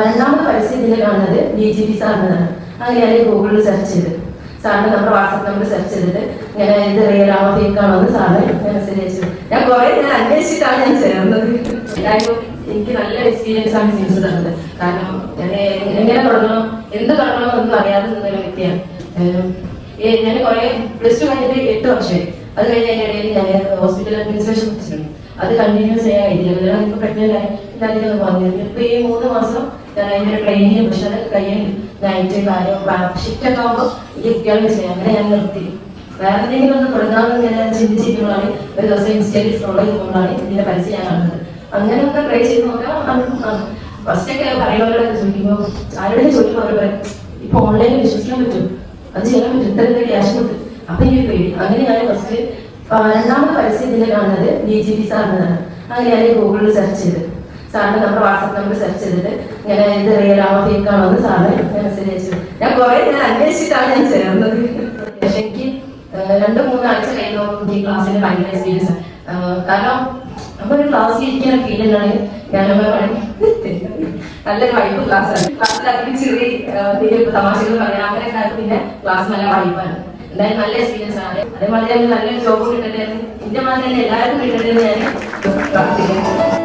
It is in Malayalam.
രണ്ടാമത്തെ പരിസ്ഥിതിയിൽ കാണുന്നത് DGP സാറിനാണ്. അങ്ങനെ ഞാൻ ഗൂഗിളിൽ സെർച്ച് ചെയ്ത് സാറിന് നമ്മുടെ വാട്സാപ്പ് നമ്പർ സെർച്ച് ചെയ്തിട്ട് ഇങ്ങനെ ഇത് റിയൽ ആണോ ഫേക്ക് ആണോ എന്ന് സാറിന് മെസ്സേജ് അയച്ചത്. ഞാൻ അന്വേഷിച്ചിട്ടാണ് ഞാൻ ചേർന്നത്. എനിക്ക് നല്ല എക്സ്പീരിയൻസ് ആണ് സിംസ് തന്നത്. കാരണം ഞാൻ എങ്ങനെ തുടങ്ങണം എന്ത് തുടങ്ങണം എന്നൊന്നും അറിയാതെ നിന്നൊരു വ്യക്തിയാണ്. ഞാൻ കുറെ +2 കഴിഞ്ഞിട്ട് 8 വർഷമായി. അത് കഴിഞ്ഞ അതിൻ്റെ ഇടയിൽ ഞാൻ ഹോസ്പിറ്റൽ അഡ്മിനിസ്ട്രേഷൻ പഠിച്ചിട്ടുണ്ട്. അത് കണ്ടിന്യൂസ് ചെയ്യാൻ കഴിയില്ല. ഇപ്പൊ പ്രഗ്നന്റ് ആയി അതിനധികം പറഞ്ഞിരുന്നു. ഇപ്പൊ ഈ 3 മാസം ഞാൻ അതിൻ്റെ ട്രെയിനിങ് പക്ഷെ അത് കഴിയാൻ നൈറ്റ് കാര്യം ഷിഫ്റ്റ് ഒക്കെ ആകുമ്പോൾ ഈ കുട്ടികൾക്ക് ചെയ്യാം. അങ്ങനെ ഞാൻ നിർത്തി. വേറെ എന്തെങ്കിലും ഒന്ന് തുടങ്ങാമെന്ന് ഞാൻ ചിന്തിച്ചിരിക്കുമ്പോഴാണ് ഒരു ദിവസം ഇൻസ്റ്റയിൽ സ്ക്രോൾ ചെയ്യുമ്പോഴാണ് ഇതിന്റെ പരസ്യം ഞാൻ കാണുന്നത്. അങ്ങനെ ഒന്ന് ട്രൈ ചെയ്ത് നോക്കാം. ഫസ്റ്റ് ഒക്കെ പറയുന്നവരോടൊക്കെ ചോദിക്കുമ്പോൾ ആരോടും ചോദിക്കുമ്പോൾ അവർ പറയും ഇപ്പൊ ഓൺലൈനിൽ വിശ്വസിക്കാൻ പറ്റും, അത് ചെയ്യാൻ പറ്റും, ഇത്ര ക്യാഷ് കൊടുത്ത്. അപ്പൊ എനിക്ക് പേടി. അങ്ങനെ ഞാൻ ഫസ്റ്റ് രണ്ടാമത്തെ പരിസ്ഥിതിയിൽ കാണുന്നത് DGP സാറിനാണ്. അങ്ങനെ ഞാൻ ഗൂഗിളിൽ സെർച്ച് ചെയ്ത് സാറിന് നമ്മുടെ വാട്സാപ്പ് നമ്പർ സെർച്ച് ചെയ്തിട്ട് ഇങ്ങനെ ഇത് റിയൽ ആണോ ഫേക്ക് ആണോ എന്ന് സാറിന് മെസ്സേജ് അയച്ചത്. ഞാൻ അന്വേഷിച്ചിട്ടാണ് ഞാൻ ചേർന്നത്. പക്ഷെ എനിക്ക് 2-3 ആഴ്ച കഴിയുമ്പോൾ ഈ ക്ലാസ്സിന് ഭയങ്കര എക്സ്പീരിയൻസ്. കാരണം നമ്മളൊരു ക്ലാസ്സിൽ ഇരിക്കുന്ന ഫീലിലാണ് ഞാനമ്മ നല്ലൊരു വൈബ് ക്ലാസ്സാണ്. ക്ലാസ്സിൽ അധികം ചെറിയ തമാശകൾ പറയാം. അങ്ങനെയൊക്കെ പിന്നെ ക്ലാസ് നല്ല വൈബാണ്. എന്തായാലും നല്ല എക്സ്പീരിയൻസ് ആണ്. അതേമാതിരി നല്ലൊരു ജോബ് കിട്ടട്ടെ, എന്റെ മാതിരി തന്നെ എല്ലാവർക്കും കിട്ടട്ടെ എന്ന് ഞാൻ പ്രാർത്ഥിക്കുന്നു.